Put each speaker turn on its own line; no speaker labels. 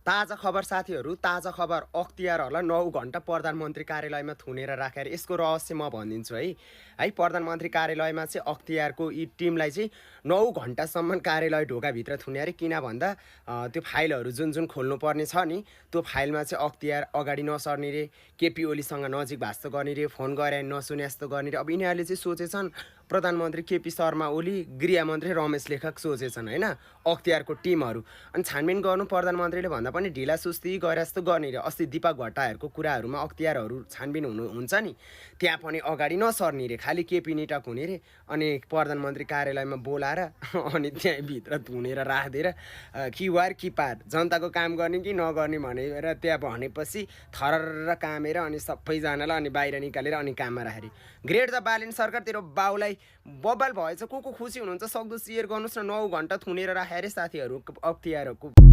ताजा खबर साथीहरू, ताजा खबर अख्तियारहरूलाई 9 घण्टा प्रधानमन्त्री कार्यालयमा थुनेर राखेर यसको रहस्य म भनिदिन्छु है प्रधानमन्त्री कार्यालयमा चाहिँ अख्तियारको यी टिमलाई चाहिँ 9 घण्टासम्म कार्यालय ढोकाभित्र थुने अरे। किन भन्दा त्यो फाइलहरू जुन खोल्नुपर्ने छ नि, त्यो फाइलमा चाहिँ अख्तियार अगाडि नसर्ने रे, केपी ओलीसँग नजिक भास्तो गर्ने रे, फोन गरे नसुने जस्तो गर्ने रे। अब यिनीहरूले चाहिँ सोचेछन् प्रधानमन्त्री केपी शर्मा ओली, गृहमन्त्री रमेश लेखक सोचेछन् होइन, अख्तियारको टिमहरू। अनि छानबिन गर्नु प्रधानमन्त्रीले भन्दा पनि ढिला सुस्ती गरे जस्तो गर्ने रे। अस्ति दीपक भट्टाहरूको कुराहरूमा अख्तियारहरू छानबिन हुन्छ नि, त्यहाँ पनि अगाडि नसर्ने रे, खालि केपी निटक हुने रे। अनि प्रधानमन्त्री कार्यालयमा बोलाएर अनि त्यहाँ भित्र धुनेर राखिदिएर कि वार कि पार, जनताको काम गर्ने कि नगर्ने भनेर त्यहाँ भनेपछि थरर कामेर अनि सबैजनालाई अनि बाहिर निकालेर अनि काममा राखेर। ग्रेट द बालेन सरकार, तेरो बाउलाई बब्बाल भएछ। को खुसी हुनुहुन्छ सक्दो सेयर गर्नुहोस् न। 9 घण्टा थुनेर राखे अरे साथीहरू अख्तियारको।